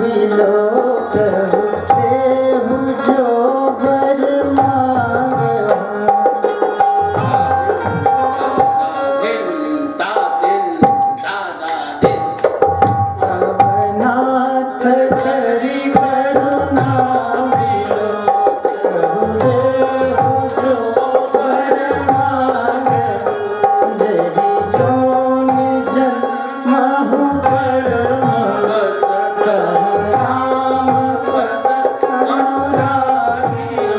विलोक देहु जो बर मांगहु। अब नाथ करि करुणा विलोक देहु जो बर मांगहु। जहि जोन जन्महु परम बस राम पद अनुरागियो।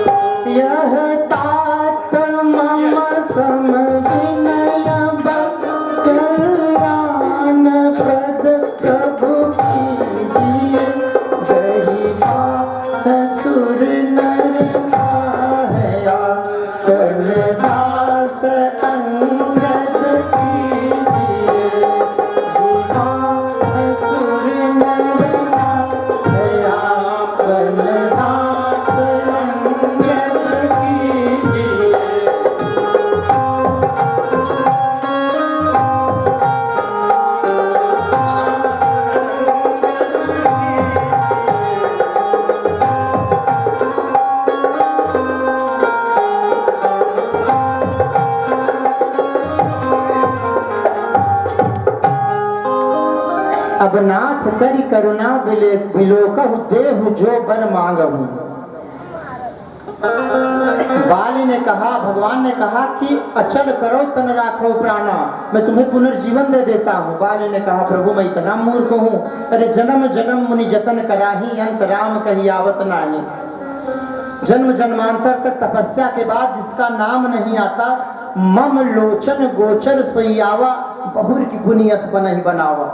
यह तात मम सम विनय बकरान प्रद प्रभु कीजिए। गही बात सुर नर माया कल दास अंगद कीजिए। सुर नर माया कल दास अंगद कीजिए। अब नाथ करि करुणा विलोकहु देहु जो बर मांगहु। बाली ने कहा, भगवान ने कहा कि अचल करो तन राखो प्राणा, मैं तुम्हें पुनर्जीवन दे देता हूँ। बाली ने कहा, प्रभु मैं इतना मूर्ख हूँ, अरे जन्म जन्म मुनि जतन कराही अंत राम कही आवत नाही। जन्म जन्मांतर तक तपस्या के बाद जिसका नाम नहीं आता, मम लोचन गोचर सोइयावा बहुर की पुनियस बनहि बनावा।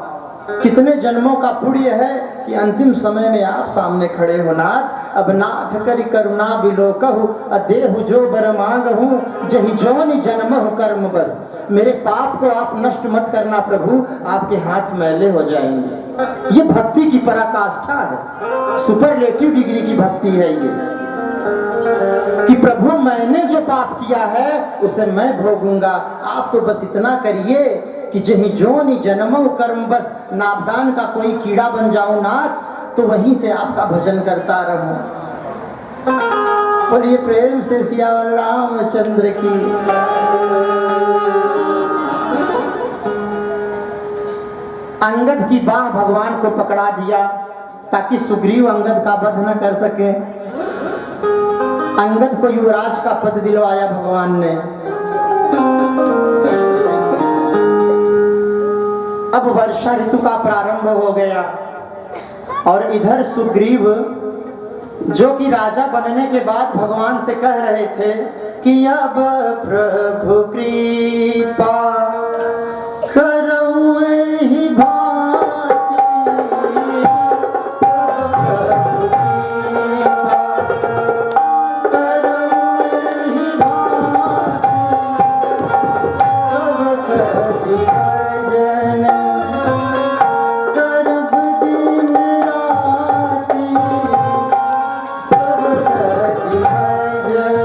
कितने जन्मों का पुण्य है कि अंतिम समय में आप सामने खड़े हो नाथ। अब नाथ करि करुणा विलोकहु देहु जो बर मांगहु। जहि जोनि जन्महु कर्म बस। मेरे पाप को आप नष्ट मत करना प्रभु, आपके हाथ मैले हो जाएंगे। ये भक्ति की पराकाष्ठा है, सुपरलेटिव डिग्री की भक्ति है ये, कि प्रभु मैंने जो पाप किया है उसे मैं भोगूंगा। आप तो बस इतना करिए कि जही जोनि जन्मो कर्म बस, नापदान का कोई कीड़ा बन जाऊं नाथ, तो वहीं से आपका भजन करता रहूं। और ये प्रेम से सियावर रामचंद्र की। अंगद की बाह भगवान को पकड़ा दिया ताकि सुग्रीव अंगद का वध न कर सके। अंगद को युवराज का पद दिलवाया भगवान ने। अब वर्षा ऋतु का प्रारंभ हो गया और इधर सुग्रीव जो कि राजा बनने के बाद भगवान से कह रहे थे कि अब प्रभु कृपा करऊं एहि भांति। प्रभु कृपा करऊं एहि भांति। सब कछ भजन करब दिन राति। सब कछ भजन।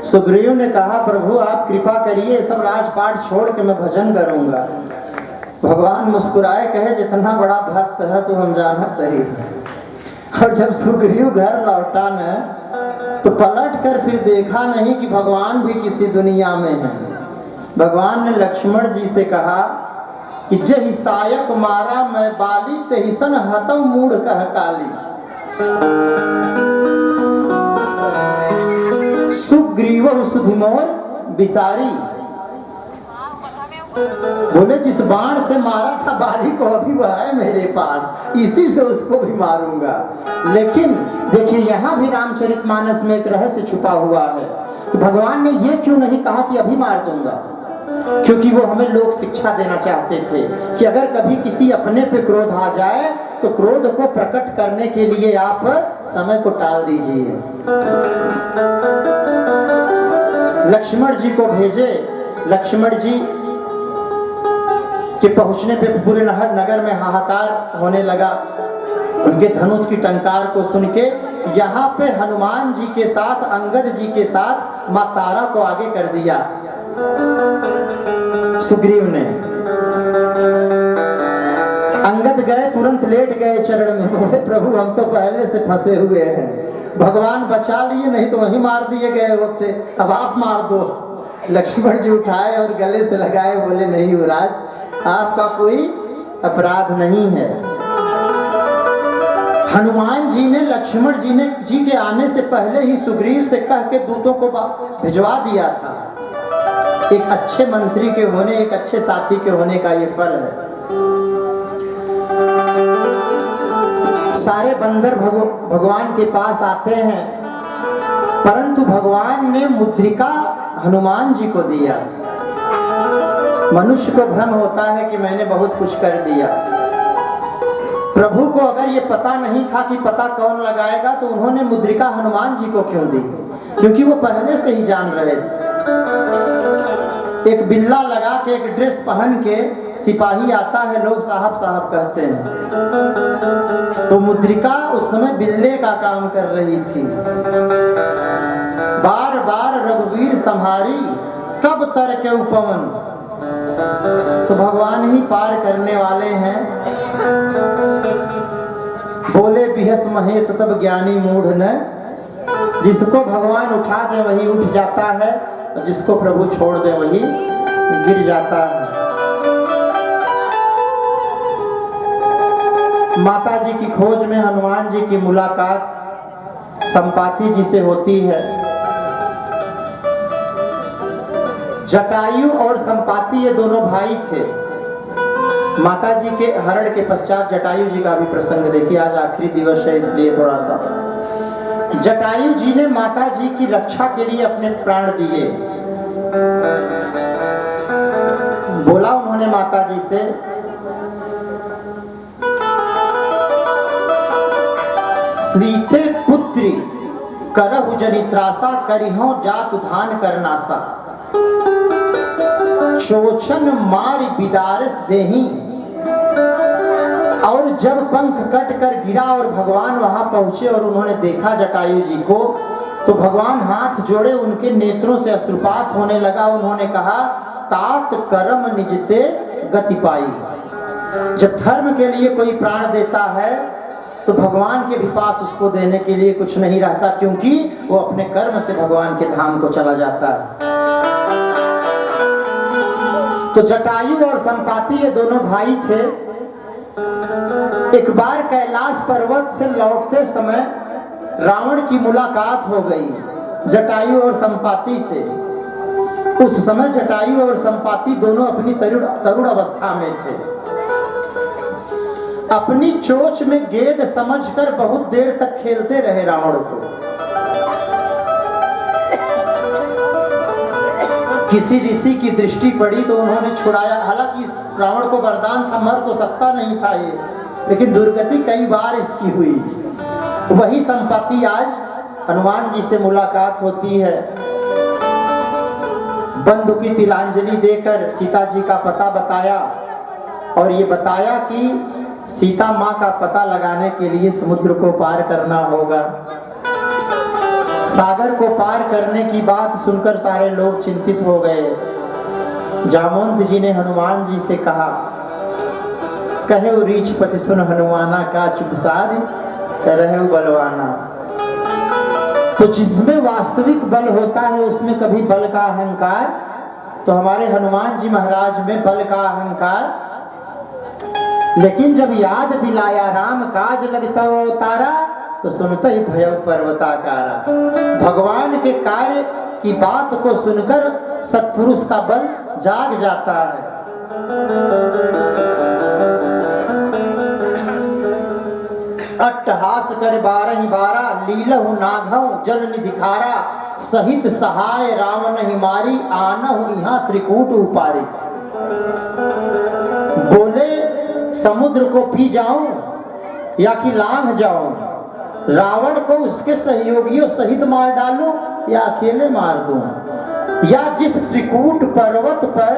सुग्रीव ने कहा, प्रभु आप कृपा करिए, सब राजपाट छोड़ के मैं भजन करूंगा। भगवान मुस्कुराए, कहे जितना बड़ा भक्त है तो हम जानत ही। और जब सुग्रीव घर लौटा न तो पलट कर फिर देखा नहीं कि भगवान भी किसी दुनिया में है। भगवान ने लक्ष्मण जी से कहा कि जहि सायक मारा मैं बाली, तेहि सन हतौ मूढ़ कह काली। सुग्रीव सुधिमोर बिसारी। बोले जिस बाण से मारा था बाली को अभी वह है मेरे पास, इसी से उसको भी मारूंगा। लेकिन देखिए यहाँ भी रामचरितमानस में एक रहस्य छुपा हुआ है कि भगवान ने ये क्यों नहीं कहा कि अभी मार दूंगा, क्योंकि वो हमें लोक शिक्षा देना चाहते थे कि अगर कभी किसी अपने पे क्रोध आ जाए तो क्रोध को प्रकट करने के लिए आप समय को टाल दीजिए। लक्ष्मण जी को भेजे। लक्ष्मण जी के पहुंचने पे पूरे नगर में हाहाकार होने लगा। उनके धनुष की टंकार को सुन के यहाँ पे हनुमान जी के साथ, अंगद जी के साथ माँ तारा को आगे कर दिया सुग्रीव ने। अंगद गए, तुरंत लेट गए चरण में, बोले प्रभु हम तो पहले से फंसे हुए हैं, भगवान बचा लिए, नहीं तो वहीं मार दिए गए होते, अब आप मार दो। लक्ष्मण जी उठाए और गले से लगाए, बोले नहीं युवराज आपका कोई अपराध नहीं है। हनुमान जी ने लक्ष्मण जी के आने से पहले ही सुग्रीव से कह के दूतों को भिजवा दिया था। एक अच्छे मंत्री के होने, एक अच्छे साथी के होने का ये फल है। सारे बंदर भगवान के पास आते हैं, परंतु भगवान ने मुद्रिका हनुमान जी को दिया। मनुष्य को भ्रम होता है कि मैंने बहुत कुछ कर दिया। प्रभु को अगर ये पता नहीं था कि पता कौन लगाएगा, तो उन्होंने मुद्रिका हनुमान जी को क्यों दी? क्योंकि वो पहले से ही जान रहे थे। एक बिल्ला लगा के, एक ड्रेस पहन के सिपाही आता है, लोग साहब साहब कहते हैं, तो मुद्रिका उस समय बिल्ले का काम कर रही थी। बार बार रघुवीर संहारी तब तर के उपवन, तो भगवान ही पार करने वाले हैं। बोले बिहस महेश तब ज्ञानी मूढ़ न, जिसको भगवान उठा दे वही उठ जाता है, और जिसको प्रभु छोड़ दे वही गिर जाता है। माता जी की खोज में हनुमान जी की मुलाकात संपाति जी से होती है। जटायु और संपाति ये दोनों भाई थे। माता जी के हरण के पश्चात जटायु जी का भी प्रसंग देखिए, आज आखिरी दिवस है इसलिए थोड़ा सा। जटायु जी ने माता जी की रक्षा के लिए अपने प्राण दिए। बोला उन्होंने माता जी से, श्रीते पुत्री करहु जनित्रासा, करिहो जात धान करनासा, चोचन मार बिदारस देही। और जब पंख कट कर गिरा और भगवान वहां पहुंचे और उन्होंने देखा जटायु जी को, तो भगवान हाथ जोड़े, उनके नेत्रों से अश्रुपात होने लगा। उन्होंने कहा, तात कर्म निजते गति पाई। जब धर्म के लिए कोई प्राण देता है तो भगवान के भी पास उसको देने के लिए कुछ नहीं रहता, क्योंकि वो अपने कर्म से भगवान के धाम को चला जाता है। तो जटायु और संपाति ये दोनों भाई थे। एक बार कैलाश पर्वत से लौटते समय रावण की मुलाकात हो गई जटायु और संपाति से। उस समय जटायु और संपाति दोनों अपनी तरुण अवस्था में थे। अपनी चोंच में गेंद समझकर बहुत देर तक खेलते रहे रावण को। किसी ऋषि की दृष्टि पड़ी तो उन्होंने छुड़ाया। हालांकि रावण को वरदान था, मर तो सकता नहीं था ये, लेकिन दुर्गति कई बार इसकी हुई। वही संपाति आज हनुमान जी से मुलाकात होती है। बंधु की तिलांजलि देकर सीता जी का पता बताया और ये बताया कि सीता माँ का पता लगाने के लिए समुद्र को पार करना होगा। सागर को पार करने की बात सुनकर सारे लोग चिंतित हो गए। जामवंत जी ने हनुमान जी से कहा, कहे रीछ पति सुन हनुमाना का चुप साध रहे बलवाना। तो जिसमें वास्तविक बल होता है उसमें कभी बल का अहंकार, तो हमारे हनुमान जी महाराज में बल का अहंकार। लेकिन जब याद दिलाया राम काज लगता तारा, तो सुनते ही भय पर्वताकारा। भगवान के कार्य की बात को सुनकर सत्पुरुष का बल जाग जाता है। अट्टहास कर 12 लीलहु नाघव जल निधिखारा, सहित सहाय रावण ही मारी, आनहु यहाँ त्रिकूट उपारी। बोले समुद्र को पी जाऊं या कि लांघ जाऊं, रावण को उसके सहयोगियों सहित मार डालूं या अकेले मार दूं, या जिस त्रिकूट पर्वत पर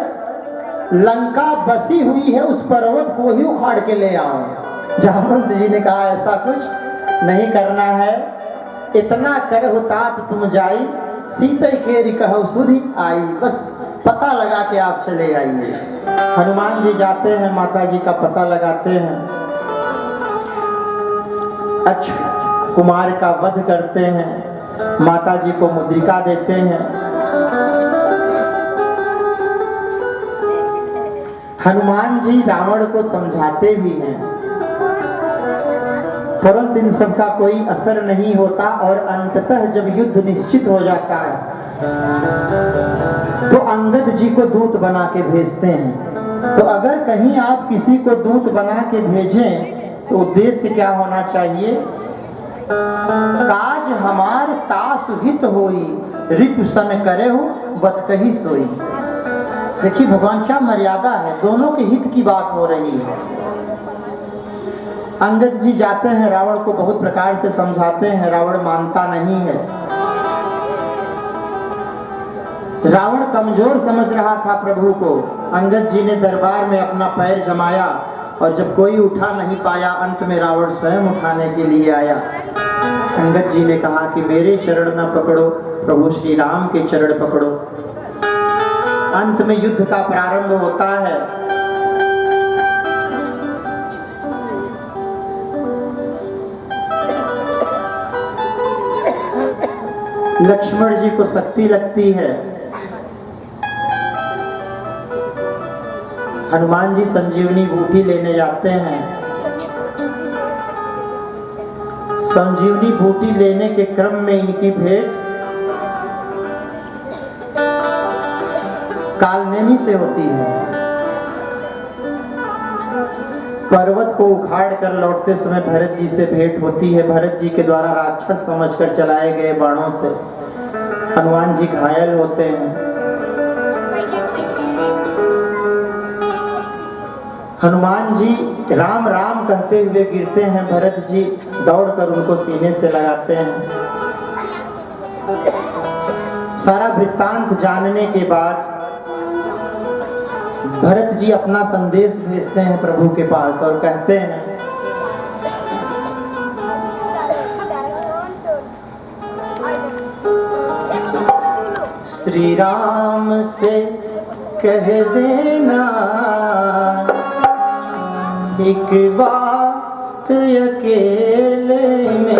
लंका बसी हुई है उस पर्वत को ही उखाड़ के ले आऊं। जामवंत जी ने कहा, ऐसा कुछ नहीं करना है, इतना करहु तात तुम जाई, सीते केरी कहु सुधि आई। बस पता लगा के आप चले आइए। हनुमान जी जाते हैं, माता जी का पता लगाते हैं, अक्ष कुमार का वध करते हैं, माता जी को मुद्रिका देते हैं। हनुमान जी रावण को समझाते भी हैं, परंतु इन सब का कोई असर नहीं होता और अंततः जब युद्ध निश्चित हो जाता है तो अंगद जी को दूत बना के भेजते हैं। तो अगर कहीं आप किसी को दूत बना के भेजें तो उद्देश्य क्या होना चाहिए? काज हमार तासु हित होई, रिपु सन करे हो बत कही सोई। देखिए भगवान क्या मर्यादा है, दोनों के हित की बात हो रही है। अंगद जी जाते हैं, रावण को बहुत प्रकार से समझाते हैं, रावण मानता नहीं है। रावण कमजोर समझ रहा था प्रभु को। अंगद जी ने दरबार में अपना पैर जमाया और जब कोई उठा नहीं पाया, अंत में रावण स्वयं उठाने के लिए आया। अंगद जी ने कहा कि मेरे चरण न पकड़ो, प्रभु श्री राम के चरण पकड़ो। अंत में युद्ध का प्रारंभ होता है। लक्ष्मण जी को शक्ति लगती है। हनुमान जी संजीवनी बूटी लेने जाते हैं। संजीवनी बूटी लेने के क्रम में इनकी भेंट कालनेमी से होती है। पर्वत को उखाड़ कर लौटते समय भरत जी से भेंट होती है। भरत जी के द्वारा राक्षस समझकर चलाए गए बाणों से हनुमान जी घायल होते हैं। हनुमान जी राम राम कहते हुए गिरते हैं। भरत जी दौड़कर उनको सीने से लगाते हैं। सारा वृत्तांत जानने के बाद भरत जी अपना संदेश भेजते हैं प्रभु के पास और कहते हैं, श्री राम से कह देना एक बात अकेले में।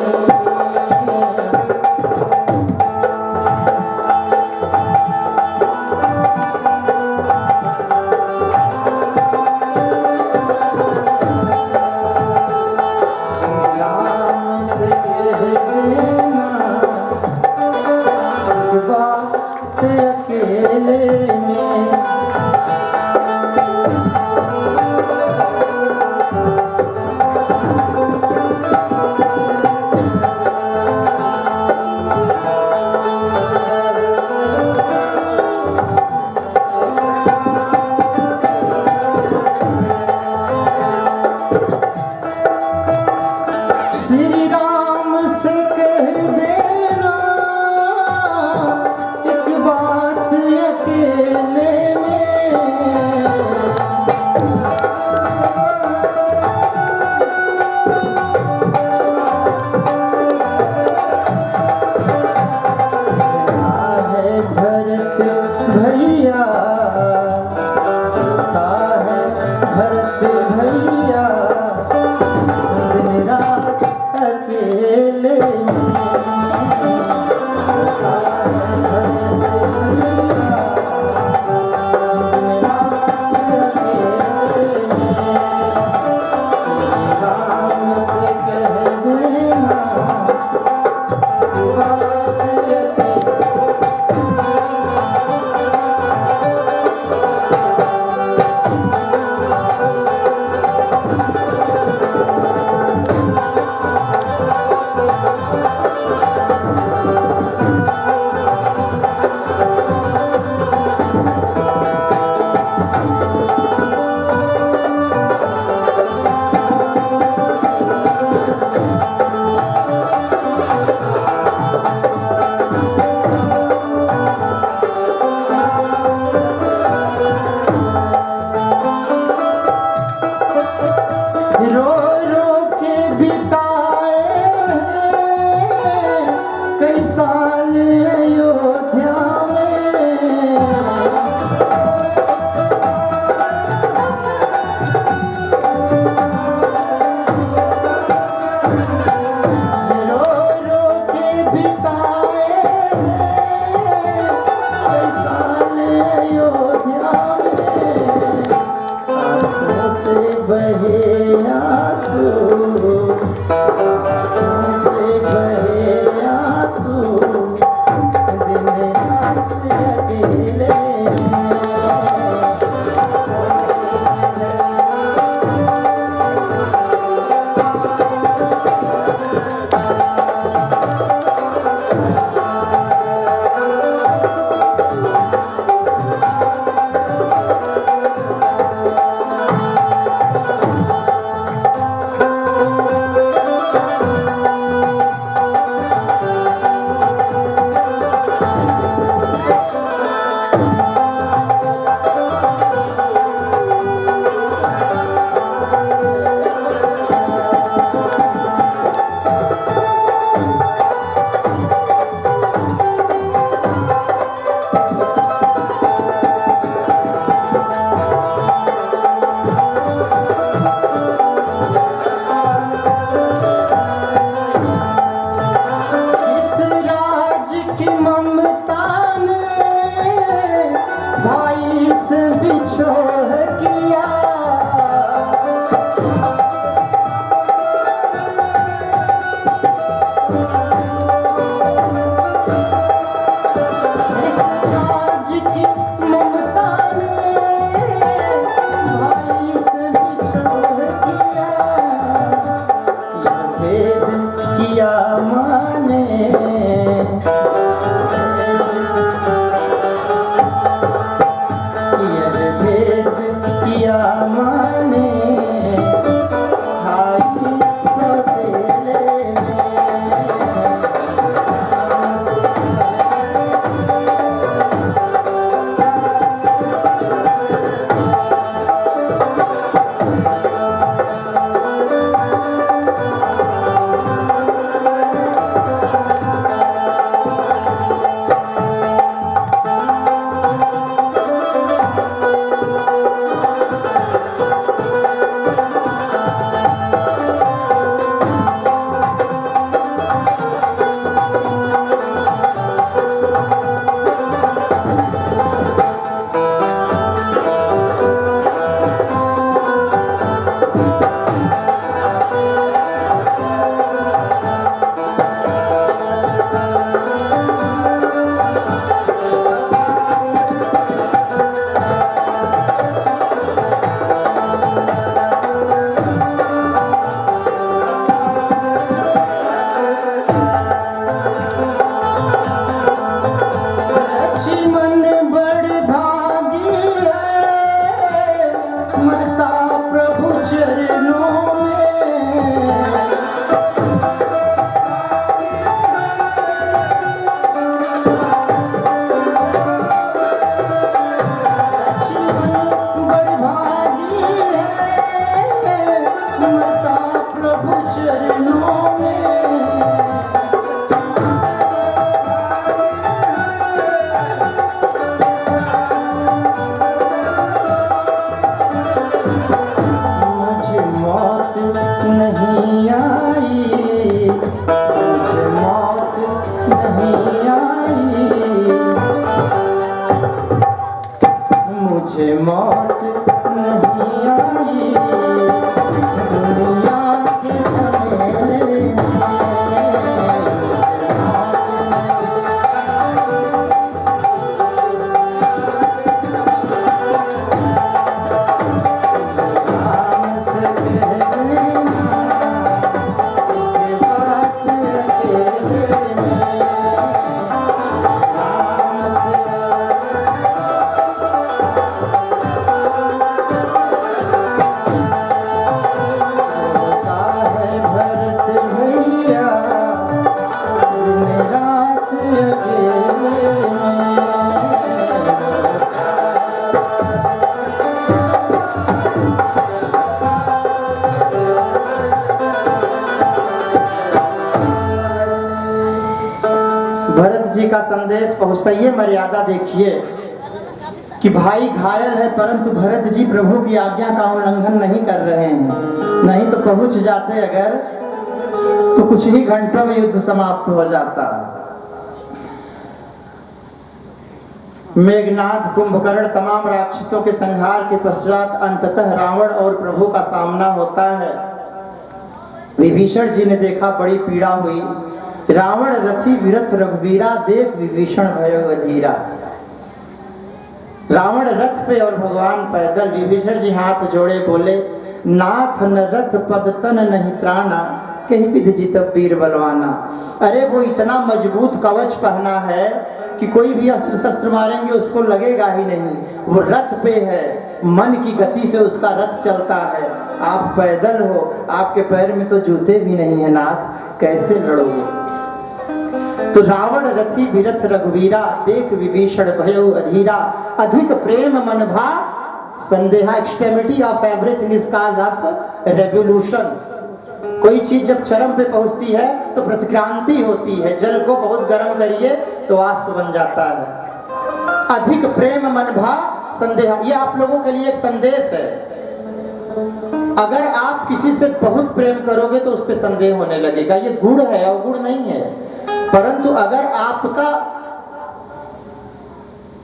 किया माने, यह भेद किया माने, भाई सौतेले मुझे मौत नहीं आई, दुनिया के समेले भरत जी का संदेश पहुंचाइए। मर्यादा देखिए कि भाई घायल है परंतु भरत जी प्रभु की आज्ञा का उल्लंघन नहीं कर रहे हैं, नहीं तो पहुंच जाते अगर तो कुछ ही घंटों में युद्ध समाप्त हो जाता। मेघनाथ, कुंभकर्ण तमाम राक्षसों के संहार के पश्चात अंततः रावण और प्रभु का सामना होता है। विभीषण जी ने देखा, बड़ी पीड़ा हुई। रावण रथी विरथ रघुवीरा, देख विभीषण भयो अधीरा। रावण रथ पे और भगवान पैदल। विभीषण जी हाथ जोड़े बोले, नाथ न रथ पद तन नहीं त्राणा, कहीं विधि जीत वीर बलवाना। अरे वो इतना मजबूत कवच पहना है कि कोई भी अस्त्र शस्त्र मारेंगे उसको लगेगा ही नहीं। वो रथ पे है, मन की गति से उसका रथ चलता है। आप पैदल हो, आपके पैर में तो जूते भी नहीं है नाथ, कैसे लड़ोगे। तो रावण रथी विरथ रघुवीरा, देख विभीषण भयो अधीरा। अधिक प्रेम मन भा संदेहा, extremity of everything is cause of revolution. कोई चीज जब चरम पे पहुंचती है तो प्रतिक्रांति होती है। जल को बहुत गर्म करिए तो वाष्प बन जाता है। अधिक प्रेम मन भा संदेहा, ये आप लोगों के लिए एक संदेश है। अगर आप किसी से बहुत प्रेम करोगे तो उस पर संदेह होने लगेगा। ये गुण है और गुण नहीं है। परंतु अगर आपका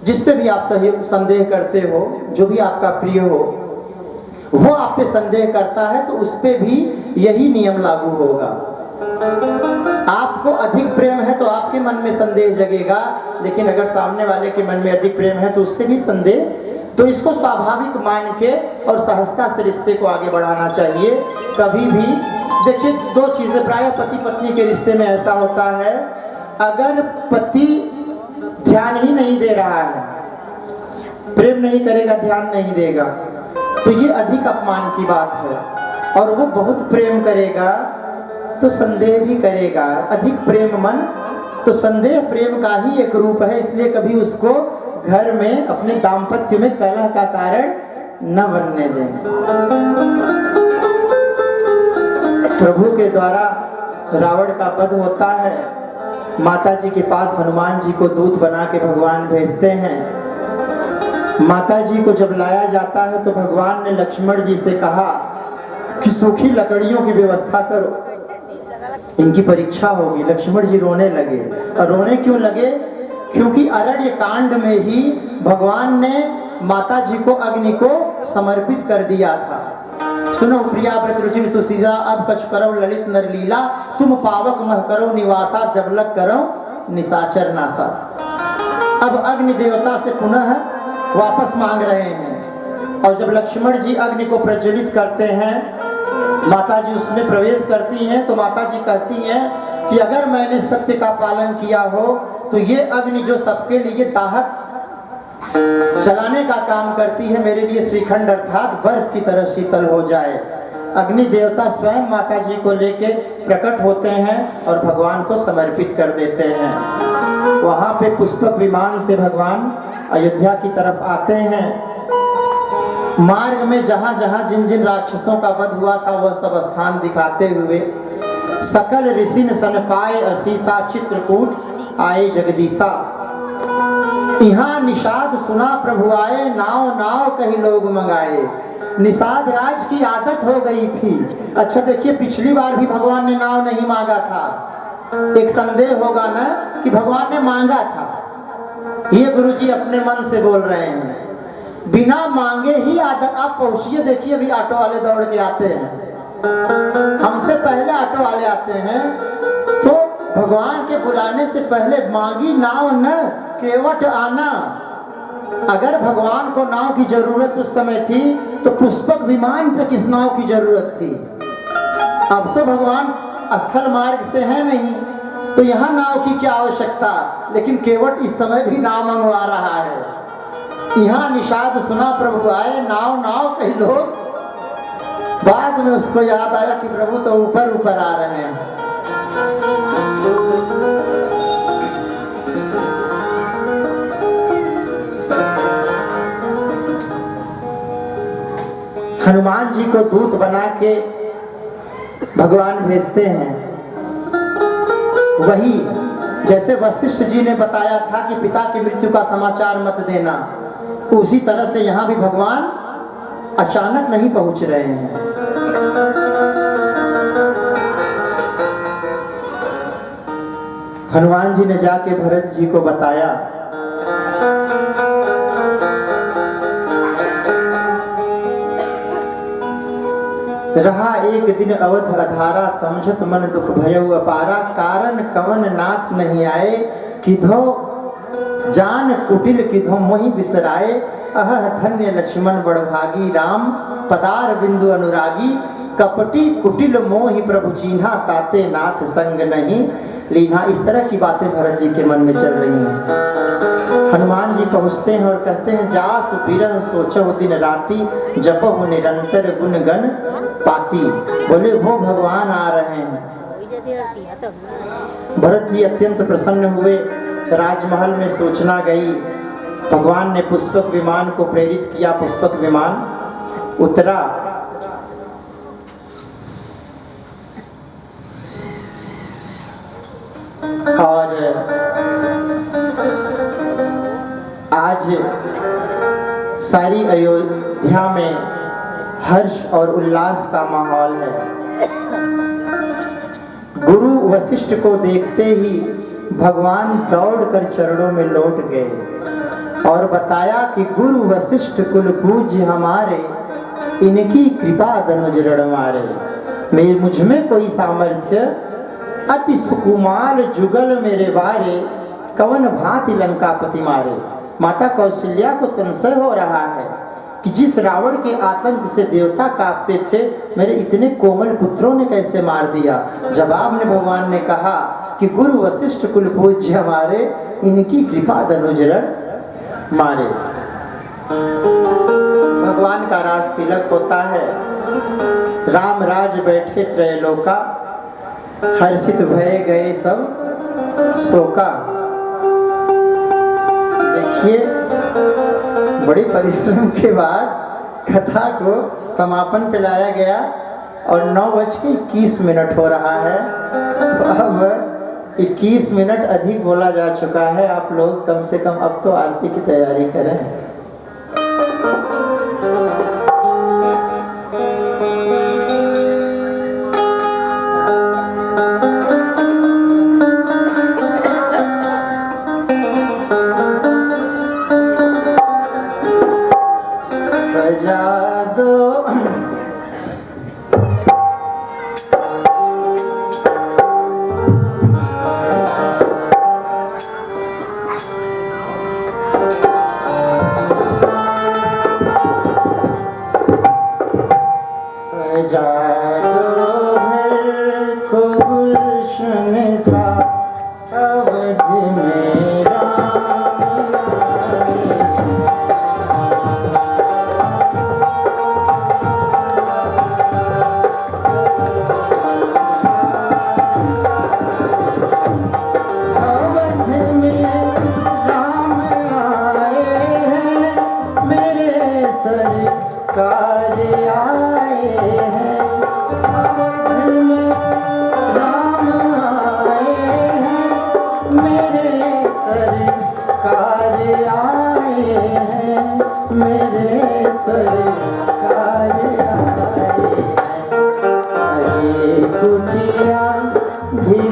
जिस पे भी आप सही संदेह करते हो, जो भी आपका प्रिय हो, वो आप पे संदेह करता है तो उस पे भी यही नियम लागू होगा। आपको अधिक प्रेम है तो आपके मन में संदेह जगेगा, लेकिन अगर सामने वाले के मन में अधिक प्रेम है तो उससे भी संदेह। तो इसको स्वाभाविक मान के और सहजता से रिश्ते को आगे बढ़ाना चाहिए। कभी भी देखिए दो चीजें प्राय पति पत्नी के रिश्ते में ऐसा होता है, अगर पति ध्यान ही नहीं दे रहा है, प्रेम नहीं करेगा, ध्यान नहीं देगा, तो ये अधिक अपमान की बात है। और वो बहुत प्रेम करेगा तो संदेह भी करेगा। अधिक प्रेम मन तो संदेह प्रेम का ही एक रूप है, इसलिए कभी उसको घर में अपने दाम्पत्य में कलह का कारण न बनने दें। प्रभु के द्वारा रावण का वध होता है, माता जी के पास हनुमान जी को दूत बना के भगवान भेजते हैं। माता जी को जब लाया जाता है तो भगवान ने लक्ष्मण जी से कहा कि सूखी लकड़ियों की व्यवस्था करो, इनकी परीक्षा होगी। लक्ष्मण जी रोने लगे। और रोने क्यों लगे? क्योंकि अरण्य कांड में ही भगवान ने माता जी को अग्नि को समर्पित कर दिया था। सुनो प्रिया व्रत रुचि सुशीला, अब कछ करो ललित नर लीला, तुम पावक मह करो निवासा, जब लग करो निशाचर नासा। अब अग्नि देवता से पुनः वापस मांग रहे हैं। और जब लक्ष्मण जी अग्नि को प्रज्वलित करते हैं, माता जी उसमें प्रवेश करती हैं, तो माता जी कहती हैं कि अगर मैंने सत्य का पालन किया हो तो ये अग्नि जो सबके लिए दाहक जलाने का काम करती है, मेरे लिए श्रीखंड अर्थात बर्फ की तरह शीतल हो जाए। अग्नि देवता स्वयं माता जी को लेके प्रकट होते हैं और भगवान को समर्पित कर देते हैं। वहां पे पुष्पक विमान से भगवान अयोध्या की तरफ आते हैं। मार्ग में जहां जहां जिन जिन राक्षसों का वध हुआ था वह सब स्थान दिखाते हुए सकल ऋषिन सन पाए असीसा, चित्रकूट आए जगदीशा। यहाँ निषाद सुना प्रभु आए, नाव नाव कहीं लोग मंगाए। निषाद राज की आदत हो गई थी। अच्छा देखिए, पिछली बार भी भगवान ने नाव नहीं मांगा था। एक संदेह होगा ना कि भगवान ने मांगा था। ये गुरुजी अपने मन से बोल रहे हैं, बिना मांगे ही आदत। आप पहुंचिए, देखिए अभी ऑटो वाले दौड़ के आते हैं, हमसे पहले ऑटो वाले आते हैं। तो भगवान के बुलाने से पहले मांगी नाव न केवट आना। अगर भगवान को नाव की जरूरत उस समय थी तो पुष्पक विमान पे किस नाव की जरूरत थी? अब तो भगवान स्थल मार्ग से है नहीं, तो यहाँ नाव की क्या आवश्यकता? लेकिन केवट इस समय भी नाव मंगवा रहा है। यहाँ निषाद सुना प्रभु आए, नाव नाव कई लोग। बाद में उसको याद आया कि प्रभु तो ऊपर ऊपर आ रहे हैं। हनुमान जी को दूत बना के भगवान भेजते हैं। वही जैसे वशिष्ठ जी ने बताया था कि पिता की मृत्यु का समाचार मत देना, उसी तरह से यहाँ भी भगवान अचानक नहीं पहुंच रहे हैं। हनुमान जी ने जाके भरत जी को बताया। रहा एक दिन अवध अधारा, समझत मन दुख भयउ अपारा। कारण कवन नाथ नहीं आए, किधो जान कुटिल किधो मोहि बिसराए। अह धन्य लक्ष्मण बड़भागी, राम पदार बिंदु अनुरागी। कपटी कुटिल मोहि प्रभु चीन्हा, ताते नाथ संग नहीं लीना। इस तरह की बातें भरत जी के मन में चल रही हैं। हनुमान जी पहुँचते हैं और कहते हैं, जासु बिरह सोचो दिन राति, जपहु निरंतर गुण गण पाती। बोले वो भगवान आ रहे हैं। भरत जी अत्यंत प्रसन्न हुए। राजमहल में सूचना गई, भगवान ने पुष्पक विमान को प्रेरित किया। पुष्पक विमान उतरा। और आज सारी अयोध्या में हर्ष और उल्लास का माहौल है। गुरु वशिष्ठ को देखते ही भगवान दौड़कर चरणों में लौट गए और बताया कि गुरु वशिष्ठ कुल पूज्य हमारे, इनकी कृपा धनुज रण मारे। मेरे मुझ में कोई सामर्थ्य, अति सुकुमार जुगल मेरे बारे, कवन भांति लंकापति मारे। माता कौशल्या को संशय हो रहा है कि जिस रावण के आतंक से देवता कांपते थे, मेरे इतने कोमल पुत्रों ने कैसे मार दिया। जवाब में भगवान ने कहा कि गुरु वशिष्ठ कुल पूज्य हमारे, इनकी कृपा धनुजरण मारे। भगवान का राज तिलक होता है, राम राज बैठे त्रैलोका, हर्षित भय गए सब शोका। देखिए, बड़ी परिश्रम के बाद कथा को समापन पे लाया गया और 9:21 हो रहा है। तो अब 21 मिनट अधिक बोला जा चुका है। आप लोग कम से कम अब तो आरती की तैयारी करें।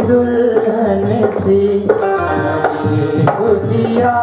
दुल्हन सी कुटिया